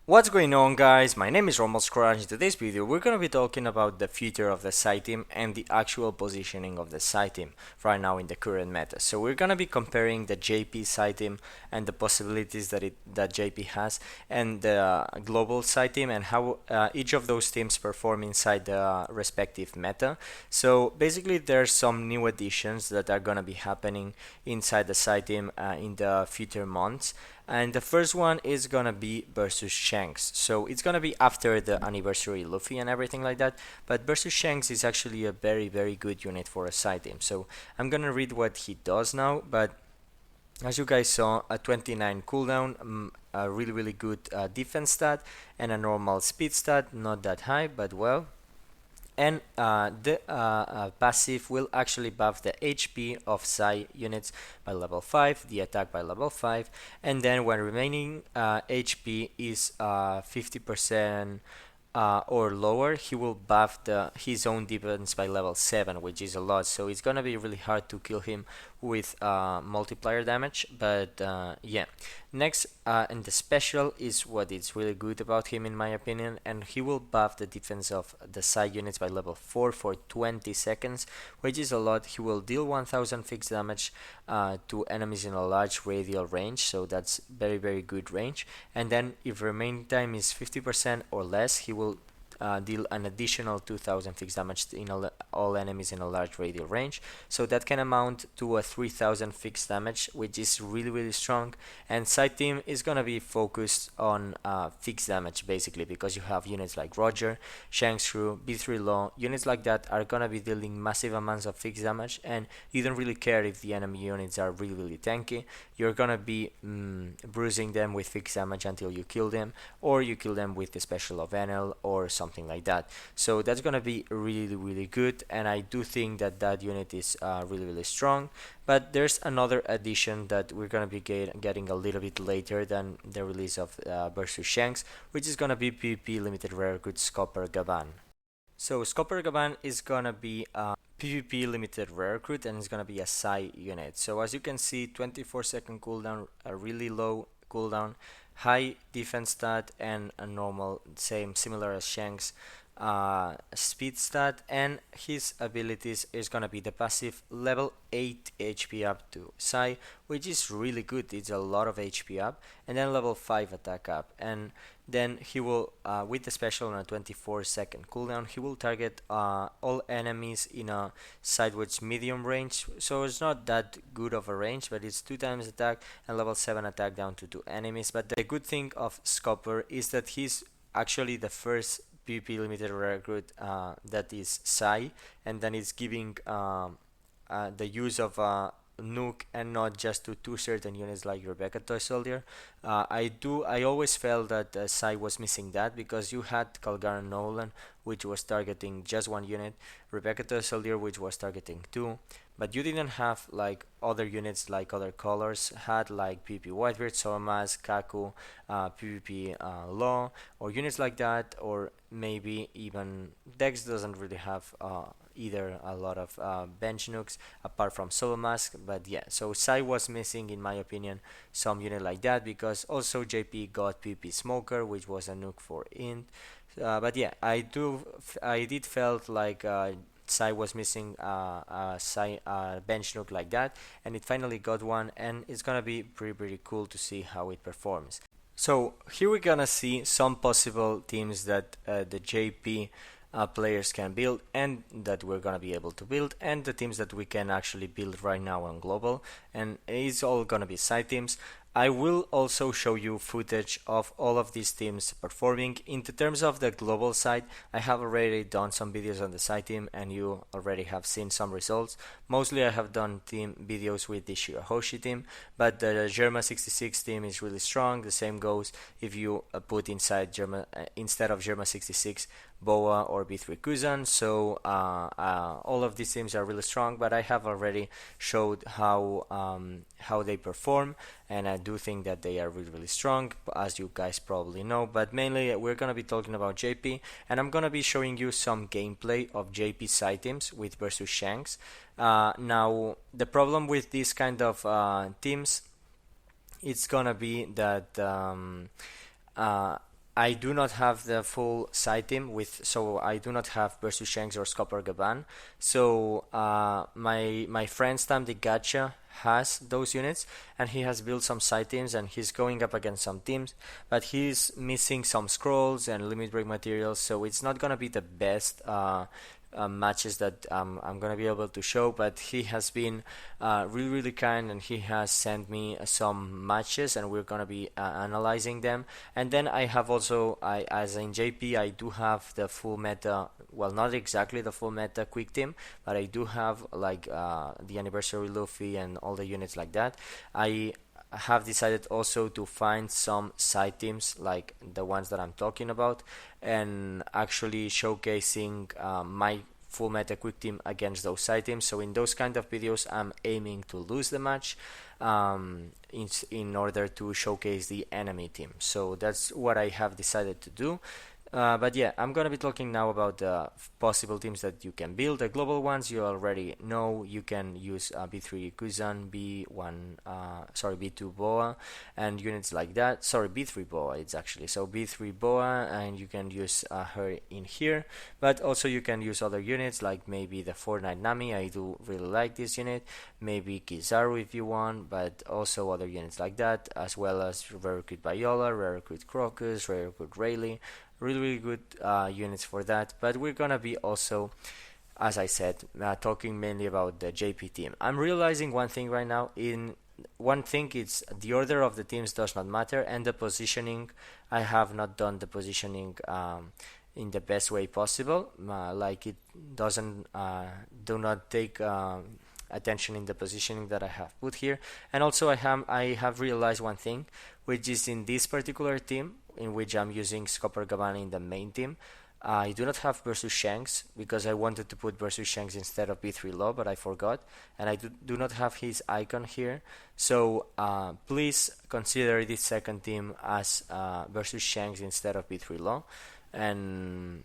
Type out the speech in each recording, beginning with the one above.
What's going on, guys? My name is Rumble Skrash. In today's video we're going to be talking about the future of the side team and the actual positioning of the side team right now in the current meta. So we're going to be comparing the JP side team and the possibilities that JP has, and the global side team, and how each of those teams perform inside the respective meta. So basically there's some new additions that are going to be happening inside the side team in the future months. And the first one is gonna be versus Shanks. So it's gonna be after the anniversary Luffy and everything like that. But versus Shanks is actually a very good unit for a side team. So I'm gonna read what he does now. But as you guys saw, a 29 cooldown, a really good defense stat, and a normal speed stat, not that high, but well. And the passive will actually buff the HP of Psy units by level 5, the attack by level 5, and then when remaining HP is 50% or lower, he will buff his own defense by level 7, which is a lot. So it's gonna be really hard to kill him with multiplier damage. But yeah, next and the special is what is really good about him in my opinion, and he will buff the defense of the side units by level 4 for 20 seconds, which is a lot. He will deal 1000 fixed damage to enemies in a large radial range, so that's very good range. And then if remaining time is 50% or less, he will deal an additional 2000 fixed damage in all enemies in a large radial range, so that can amount to a 3000 fixed damage, which is really strong. And side team is gonna be focused on fixed damage basically, because you have units like Roger, Shanks Crew, B3 Law. Units like that are gonna be dealing massive amounts of fixed damage, and you don't really care if the enemy units are really tanky. You're gonna be bruising them with fixed damage until you kill them, or you kill them with the special of NL or something like that. So that's gonna be really good, and I do think that that unit is really strong. But there's another addition that we're gonna be getting a little bit later than the release of versus Shanks, which is gonna be PvP limited rare good Scopper Gaban. So Scopper Gaban is gonna be a PvP limited rare recruit, and it's gonna be a Psy unit. So as you can see, 24-second cooldown, a really low cooldown, high defense stat, and a normal, similar as Shanks, speed stat. And his abilities is gonna be the passive level 8 HP up to Psy, which is really good. It's a lot of HP up, and then level 5 attack up. And then he will, with the special on a 24-second cooldown, he will target all enemies in a sideways medium range. So it's not that good of a range, but it's 2 times attack and level 7 attack down to 2 enemies. But the good thing of Scopper is that he's actually the first PvP limited recruit that is Psy, and then it's giving the use of nuke, and not just to two certain units like Rebecca Toy Soldier. I always felt that Psy was missing that, because you had Calgar Nolan, which was targeting just one unit, Rebecca Toy Soldier, which was targeting two, but you didn't have like other units like other colors had, like PvP Whitebeard, Somas, Kaku, PvP Law, or units like that. Or maybe even Dex doesn't really have either a lot of bench nukes apart from Solo Mask. But yeah, so Psy was missing in my opinion some unit like that, because also JP got PP Smoker, which was a nuke for int. But yeah, I did felt like Psy was missing a bench nuke like that, and it finally got one, and it's gonna be pretty cool to see how it performs. So here we're gonna see some possible teams that the JP players can build, and that we're gonna be able to build, and the teams that we can actually build right now on global, and it's all gonna be side teams. I will also show you footage of all of these teams performing. In the terms of the global side, I have already done some videos on the side team, and you already have seen some results. Mostly I have done team videos with the Shirahoshi team, but the Germa 66 team is really strong. The same goes if you put inside Germa instead of Germa 66 Boa or B3 Kuzan. So all of these teams are really strong, but I have already showed how they perform, and I do think that they are really strong, as you guys probably know. But mainly we're gonna be talking about JP, and I'm gonna be showing you some gameplay of JP side teams with versus Shanks. Now the problem with these kind of teams, it's gonna be that I do not have the full side team with, so I do not have versus Shanks or Scopper Gaban. So my friend Stump the Gacha has those units, and he has built some side teams, and he's going up against some teams, but he's missing some scrolls and limit break materials, so it's not gonna be the best matches that I'm gonna be able to show. But he has been really kind, and he has sent me some matches, and we're gonna be analyzing them. And then I have also, as in JP, I do have the full meta. Well, not exactly the full meta quick team, but I do have like the anniversary Luffy and all the units like that. I have decided also to find some side teams like the ones that I'm talking about, and actually showcasing my full meta quick team against those side teams. So in those kind of videos, I'm aiming to lose the match in order to showcase the enemy team. So that's what I have decided to do. But yeah, I'm gonna be talking now about the possible teams that you can build. The global ones you already know. You can use B3 Kuzan, B2 Boa, and units like that. Sorry, B3 Boa. It's actually so B3 Boa, and you can use her in here. But also you can use other units like maybe the Fortnite Nami. I do really like this unit. Maybe Kizaru if you want, but also other units like that, as well as Rare Recruit Viola, Rare Recruit Crocus, Rare Recruit Rayleigh. Really good units for that. But we're gonna be also, as I said, talking mainly about the JP team. I'm realizing one thing right now. In one thing, it's the order of the teams does not matter, and the positioning. I have not done the positioning in the best way possible. Like it doesn't do not take attention in the positioning that I have put here. And also I have realized one thing, which is in this particular team in which I'm using Scopper Gabbana in the main team, I do not have versus Shanks because I wanted to put versus Shanks instead of B3 Law, but I forgot, and I do not have his icon here. So please consider this second team as versus Shanks instead of B3 Law, and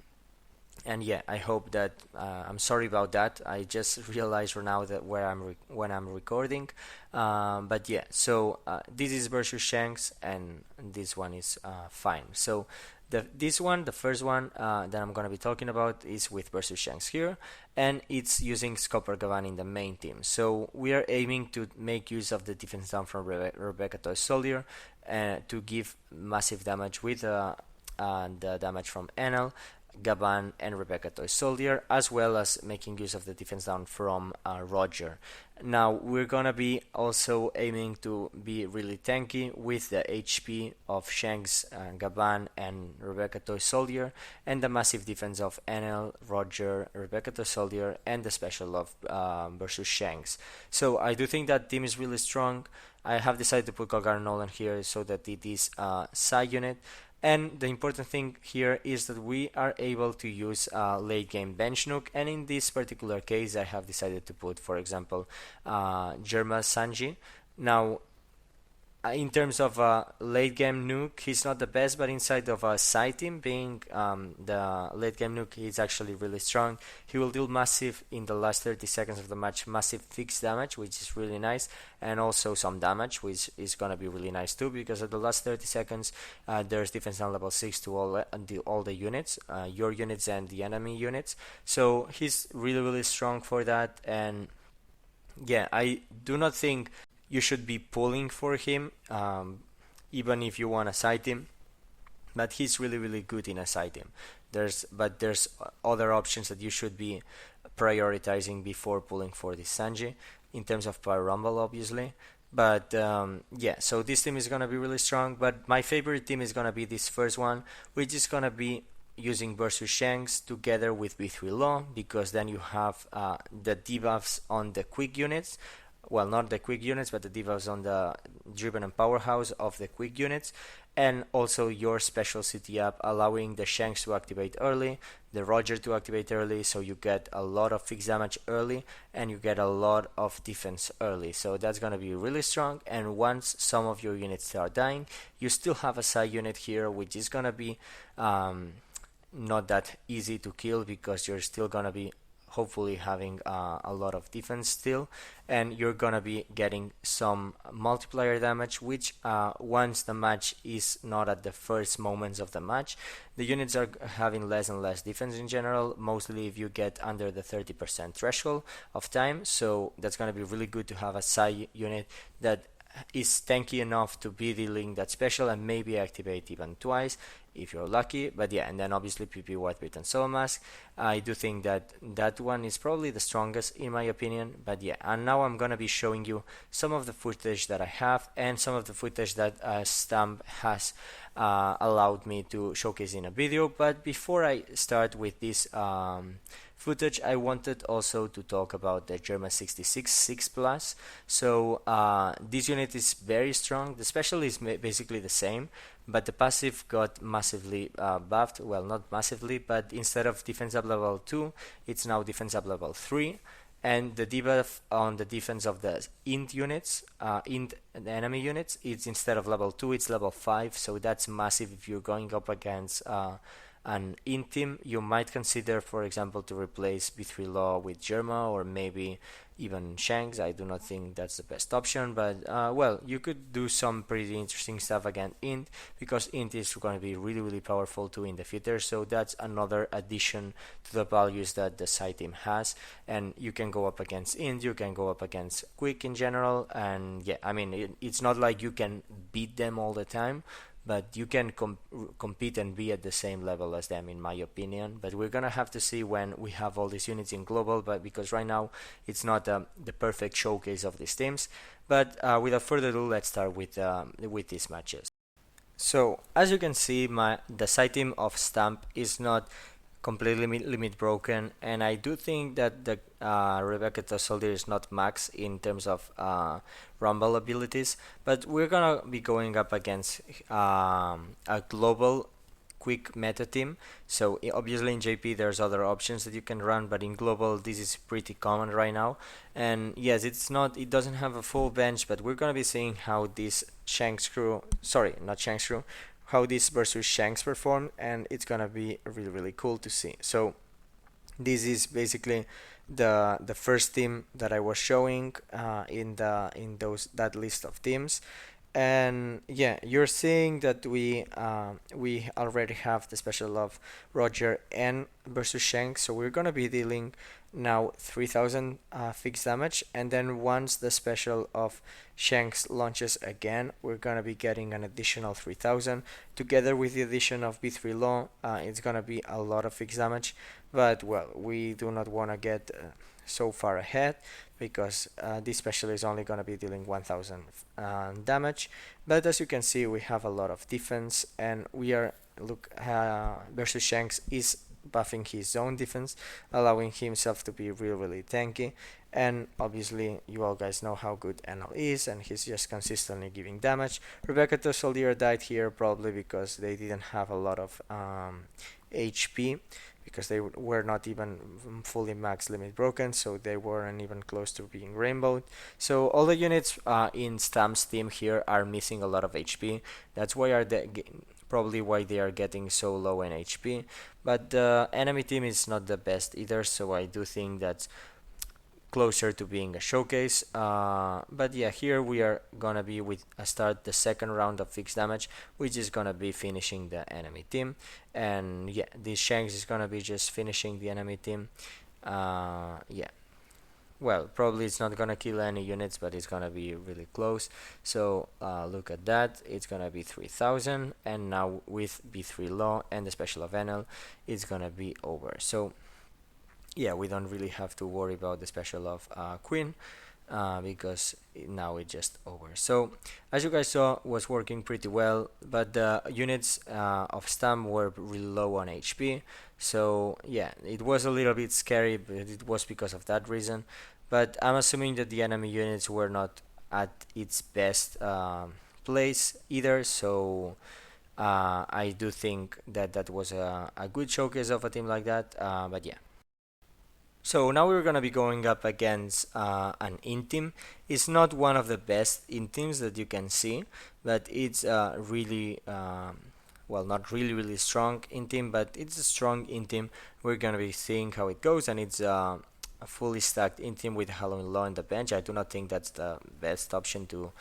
yeah, I hope that I'm sorry about that. I just realized right now that when I'm recording, but yeah. So this is versus Shanks, and this one is fine. So the first one that I'm gonna be talking about is with versus Shanks here, and it's using Scopper Gavan in the main team. So we are aiming to make use of the defense down from Rebecca Toy Soldier to give massive damage with the damage from Enel, Gaban, and Rebecca Toy Soldier, as well as making use of the defense down from Roger. Now we're gonna be also aiming to be really tanky with the HP of Shanks, Gaban, and Rebecca Toy Soldier, and the massive defense of Enel, Roger, Rebecca Toy Soldier, and the special of versus Shanks. So I do think that team is really strong. I have decided to put Golgar Nolan here so that it is a side unit. And the important thing here is that we are able to use late game bench nuke, and in this particular case I have decided to put, for example, Germa Sanji. Now in terms of late game nuke, he's not the best, but inside of a side team, being the late game nuke, he's actually really strong. He will deal massive in the last 30 seconds of the match, massive fixed damage, which is really nice, and also some damage, which is gonna be really nice too, because at the last 30 seconds there's defense down level 6 to all the units, your units and the enemy units. So he's really strong for that, and yeah, I do not think you should be pulling for him, even if you want a side team. But he's really good in a side team. There's other options that you should be prioritizing before pulling for this Sanji, in terms of power rumble, obviously. But yeah, so this team is gonna be really strong. But my favorite team is gonna be this first one, which is gonna be using versus Shanks together with B3 Law, because then you have the debuffs on the quick units. Well, not the quick units, but the debuffs on the driven and powerhouse of the quick units, and also your special city up, allowing the Shanks to activate early, the Roger to activate early, so you get a lot of fixed damage early, and you get a lot of defense early. So that's gonna be really strong. And once some of your units start dying, you still have a side unit here, which is gonna be not that easy to kill, because you're still gonna be hopefully having a lot of defense still, and you're gonna be getting some multiplier damage, which once the match is not at the first moments of the match, the units are having less and less defense in general, mostly if you get under the 30% threshold of time. So that's gonna be really good to have a side unit that is tanky enough to be dealing that special and maybe activate even twice if you're lucky. But yeah, and then obviously PP White Bit and Soul Mask. I do think that that one is probably the strongest in my opinion. But yeah, and now I'm gonna be showing you some of the footage that I have and some of the footage that Stump has allowed me to showcase in a video. But before I start with this footage, I wanted also to talk about the German 66 6 Plus. So this unit is very strong. The special is basically the same, but the passive got massively buffed. Well, not massively, but instead of defense up level 2, it's now defense up level 3. And the debuff on the defense of the int units, int the enemy units, it's instead of level 2, it's level 5. So that's massive if you're going up against an int team. You might consider, for example, to replace B3 Law with Germa or maybe even Shanks. I do not think that's the best option, but well, you could do some pretty interesting stuff against int, because int is going to be really powerful too in the future. So that's another addition to the values that the side team has, and you can go up against int, you can go up against quick in general, and yeah, I mean it's not like you can beat them all the time, but you can compete and be at the same level as them, in my opinion. But we're gonna have to see when we have all these units in global, but because right now it's not the perfect showcase of these teams. But without further ado, let's start with these matches. So as you can see, the side team of Stump is not completely limit broken, and I do think that the Rebecca Tossolder is not max in terms of Rumble abilities, but we're gonna be going up against a global quick meta team. So obviously in JP there's other options that you can run, but in global this is pretty common right now. And yes, it doesn't have a full bench, but we're gonna be seeing how this how this versus Shanks perform, and it's gonna be really cool to see. So this is basically the first team that I was showing in that list of teams. And yeah, you're seeing that we already have the special of Roger and versus Shanks, so we're gonna be dealing now 3000 fixed damage, and then once the special of Shanks launches again, we're gonna be getting an additional 3000 together with the addition of B3 Law. It's gonna be a lot of fixed damage, but well, we do not want to get so far ahead, because this special is only going to be dealing 1000 damage. But as you can see, we have a lot of defense, and we are versus Shanks is buffing his own defense, allowing himself to be really tanky. And obviously you all guys know how good NL is, and he's just consistently giving damage. Rebecca Tossolder died here probably because they didn't have a lot of HP, because they were not even fully max limit broken, so they weren't even close to being rainbowed. So all the units in Stamp's team here are missing a lot of HP. That's probably why they are getting so low in HP. But the enemy team is not the best either, so I do think that's closer to being a showcase. But yeah, here we are gonna be with the second round of fixed damage, which is gonna be finishing the enemy team. And yeah, this Shanks is gonna be just finishing the enemy team. Yeah, well, probably it's not gonna kill any units, but it's gonna be really close. So look at that, it's gonna be 3000, and now with B3 Law and the special of NL, it's gonna be over. So yeah, we don't really have to worry about the special of Queen, because now it's just over. So as you guys saw, was working pretty well, but the units of Stump were really low on HP. So yeah, it was a little bit scary, but it was because of that reason. But I'm assuming that the enemy units were not at its best place either, so I do think that that was a good showcase of a team like that. But yeah. So now we're gonna be going up against an int team. It's not one of the best int teams that you can see, but it's really well, not really strong in team, but it's a strong in team. We're gonna be seeing how it goes, and it's a fully stacked in team with Halloween Law on the bench. I do not think that's the best option to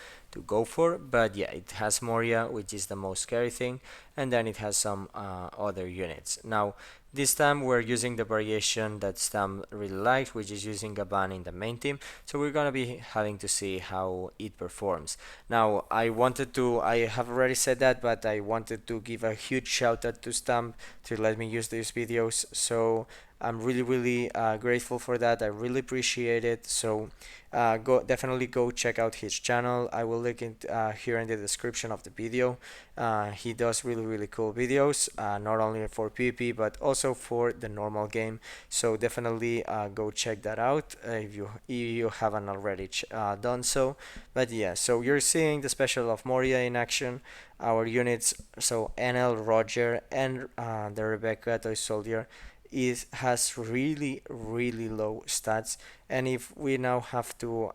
go for, but yeah, it has Moria, which is the most scary thing, and then it has some other units. Now, this time we're using the variation that Stump really likes, which is using a ban in the main team. So we're gonna be having to see how it performs. Now, I have already said that, but I wanted to give a huge shout out to Stump to let me use these videos. So I'm really grateful for that. I really appreciate it. So definitely go check out his channel. I will link it here in the description of the video. He does really cool videos, not only for PvP but also for the normal game. So definitely go check that out if you haven't already done so. But yeah, so you're seeing the special of Moria in action. Our units, so NL, Roger, and the Rebecca Toy Soldier has really low stats, and if we now have to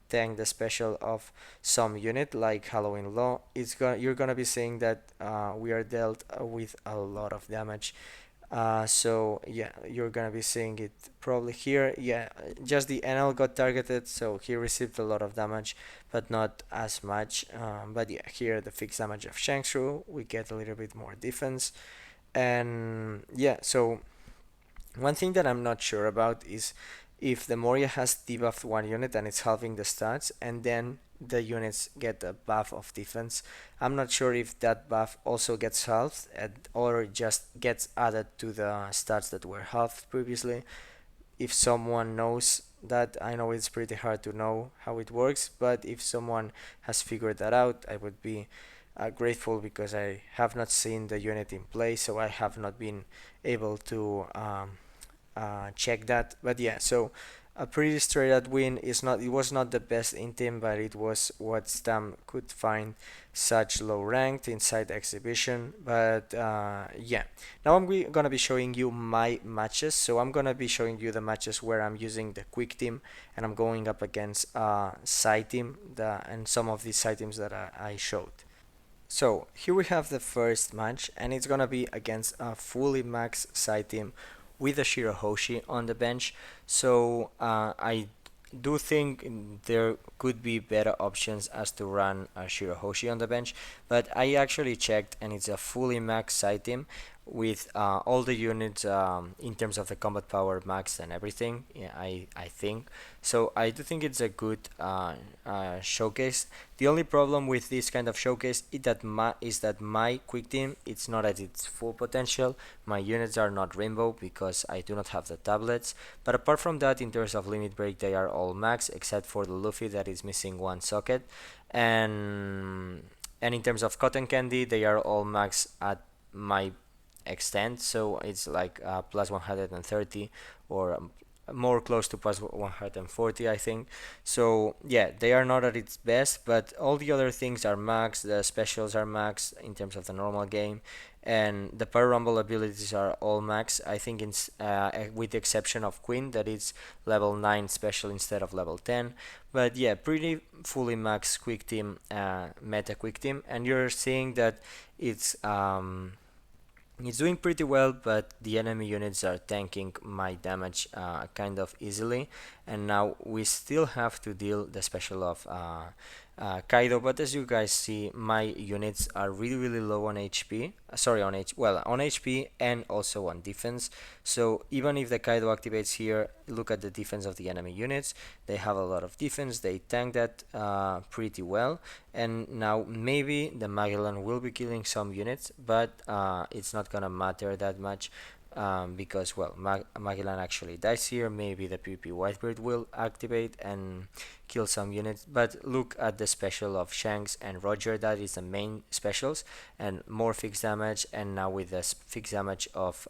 tank the special of some unit like Halloween Law, you're gonna be seeing that we are dealt with a lot of damage. So yeah, you're gonna be seeing it probably here. Yeah, just the NL got targeted, so he received a lot of damage, but not as much. But yeah, here the fixed damage of Shangsu, we get a little bit more defense, and yeah, so one thing that I'm not sure about is if the Moria has debuffed one unit and it's halving the stats, and then the units get a buff of defense. I'm not sure if that buff also gets halved or just gets added to the stats that were halved previously. If someone knows that, I know it's pretty hard to know how it works, but if someone has figured that out, I would be grateful, because I have not seen the unit in play, so I have not been able to check that. But yeah, so a pretty straight out win. It was not the best in team, but it was what Stam could find such low ranked inside the exhibition. But yeah, now gonna be showing you my matches. So I'm gonna be showing you the matches where I'm using the quick team and I'm going up against side team, and some of these side teams that I showed. So here we have the first match, and it's gonna be against a fully max side team with a Shirahoshi on the bench. So I do think there could be better options as to run a Shirahoshi on the bench, but I actually checked, and it's a fully max side team with all the units in terms of the combat power max and everything. Yeah, I think so. I do think it's a good showcase. The only problem with this kind of showcase is that my quick team, it's not at its full potential. My units are not rainbow because I do not have the tablets. But apart from that, in terms of limit break, they are all max except for the Luffy that is missing one socket. And in terms of cotton candy, they are all max at my extent, so it's like plus 130 or more close to plus 140, I think. So yeah, they are not at its best, but all the other things are max. The specials are max in terms of the normal game, and the power rumble abilities are all max. I think with the exception of Queen, that is level 9 special instead of level 10. But yeah, pretty fully max quick team, meta quick team, and you're seeing that it's it's doing pretty well, but the enemy units are tanking my damage kind of easily. And now we still have to deal the special of Kaido, but as you guys see, my units are really low on HP. Sorry, on HP and also on defense. So even if the Kaido activates here, look at the defense of the enemy units. They have a lot of defense. They tank that pretty well. And now maybe the Magellan will be killing some units, but it's not gonna matter that much. Because well, Magellan actually dies here. Maybe the PP Whitebeard will activate and kill some units, but look at the special of Shanks and Roger. That is the main specials, and more fixed damage. And now with the fixed damage of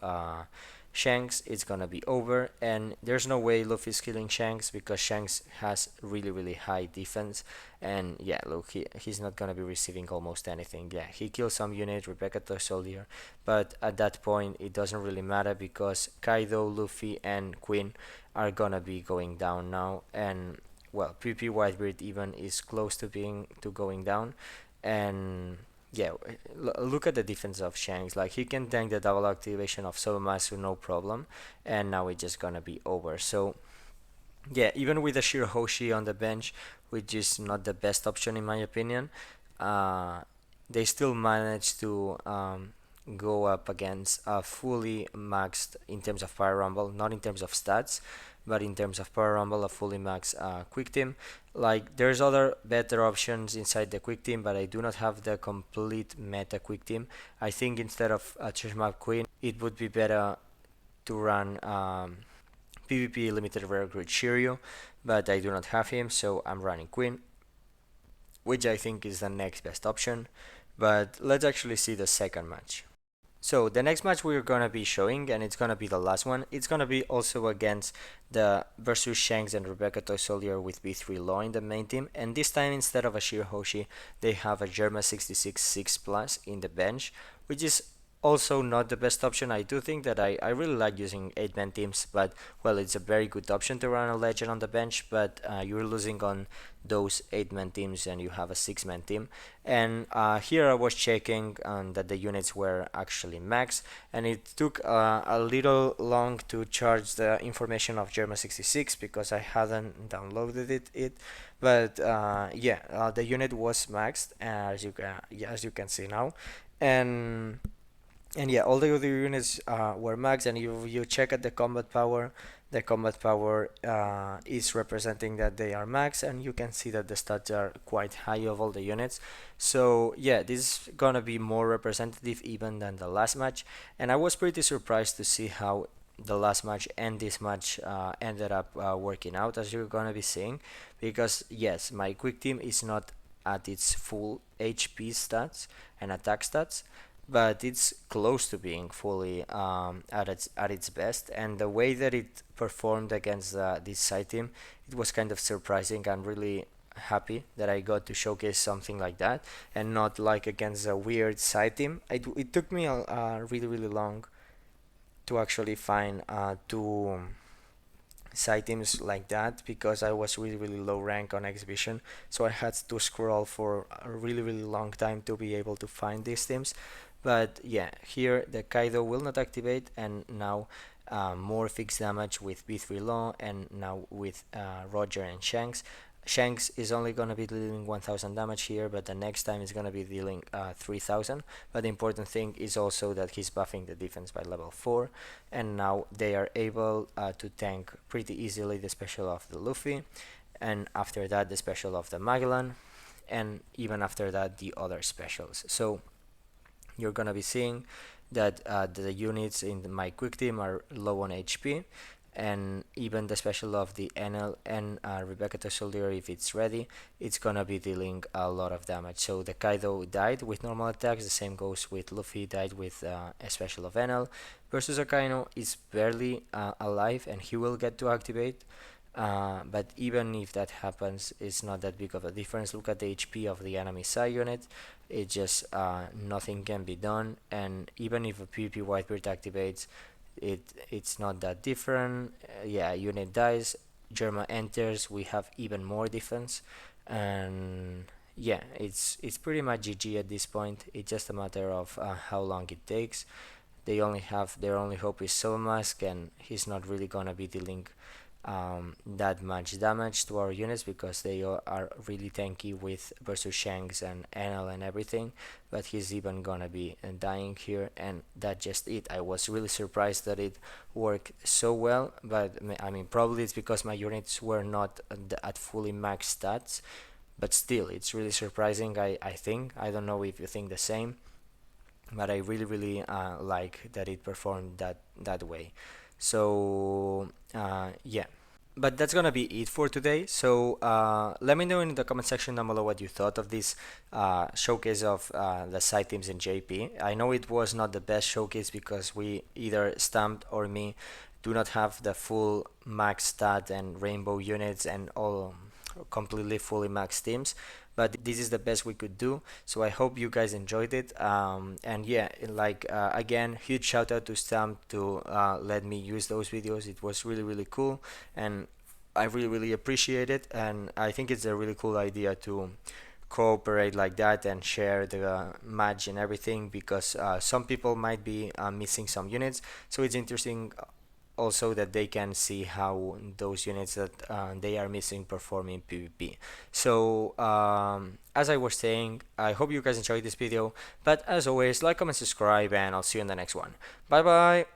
Shanks, it's gonna be over, and there's no way Luffy's killing Shanks because Shanks has really high defense. And yeah, look, he's not gonna be receiving almost anything. Yeah, he kills some unit, Rebecca the Soldier, but at that point it doesn't really matter because Kaido, Luffy, and Queen are gonna be going down now. And well, PP Whitebeard even is close to going down. And yeah, look at the defense of Shanks. Like he can tank the double activation of Somasu no problem, and now it's just gonna be over. So yeah, even with a Shirahoshi on the bench, which is not the best option in my opinion, uh, they still managed to go up against a fully maxed in terms of Power Rumble, not in terms of stats, but in terms of Power Rumble, a fully maxed Quick Team. Like there's other better options inside the Quick Team, but I do not have the complete meta Quick Team. I think instead of Cheshmap Queen, it would be better to run PvP limited rare grid Shiryu, but I do not have him, so I'm running Queen, which I think is the next best option. But let's actually see the second match. So the next match we're gonna be showing, and it's gonna be the last one, it's gonna be also against the versus Shanks and Rebecca Toy with B3 Law in the main team, and this time instead of a Shirahoshi, they have a Germa 66 6 plus in the bench, which is also not the best option. I do think that I really like using 8-man teams, but well, it's a very good option to run a legend on the bench, but you're losing on those 8-man teams and you have a 6-man team. And here I was checking that the units were actually max, and it took a little long to charge the information of Germa 66 because I hadn't downloaded it. But yeah, the unit was maxed as you can see now, and yeah, all the other units were max, and if you check at the combat power is representing that they are max, and you can see that the stats are quite high of all the units. So yeah, this is gonna be more representative even than the last match, and I was pretty surprised to see how the last match and this match ended up working out, as you're gonna be seeing, because yes, my quick team is not at its full HP stats and attack stats, but it's close to being fully at its best. And the way that it performed against this side team, it was kind of surprising. I'm really happy that I got to showcase something like that, and not like against a weird side team. It took me a really long to actually find two side teams like that, because I was really low rank on exhibition, so I had to scroll for a really long time to be able to find these teams. But yeah, here the Kaido will not activate, and now more fixed damage with B3 Law, and now with Roger and Shanks. Shanks is only going to be dealing 1000 damage here, but the next time is going to be dealing 3000. But the important thing is also that he's buffing the defense by level 4, and now they are able to tank pretty easily the special of the Luffy, and after that the special of the Magellan, and even after that the other specials. So you're gonna be seeing that the units in my quick team are low on HP, and even the special of the NL and Rebecca the Soldier, if it's ready, it's gonna be dealing a lot of damage. So the Kaido died with normal attacks, the same goes with Luffy, died with a special of NL, versus Akainu is barely alive, and he will get to activate. But even if that happens, it's not that big of a difference. Look at the HP of the enemy side unit. It just nothing can be done, and even if a PvP Whitebeard activates, it's not that different. Yeah, unit dies, Germa enters, we have even more defense, and yeah, it's pretty much GG at this point. It's just a matter of how long it takes. They only have their only hope is Soul Mask, and he's not really gonna be dealing that much damage to our units because they are really tanky with versus Shanks and NL and everything, but he's even gonna be dying here, and that's just it. I was really surprised that it worked so well, but I mean, probably it's because my units were not at fully max stats, but still it's really surprising. I think, I don't know if you think the same, but I really like that it performed that way. So yeah, but that's gonna be it for today. So let me know in the comment section down below what you thought of this showcase of the side teams in JP. I know it was not the best showcase because we, either Stump or me, do not have the full max stat and rainbow units and all completely fully max teams, but this is the best we could do. So I hope you guys enjoyed it, and yeah, like again, huge shout out to Stamp to let me use those videos. It was really cool, and I really appreciate it, and I think it's a really cool idea to cooperate like that and share the match and everything, because some people might be missing some units. So it's interesting also that they can see how those units that they are missing perform in PvP. So as I was saying, I hope you guys enjoyed this video, but as always, like, comment, subscribe, and I'll see you in the next one. Bye bye.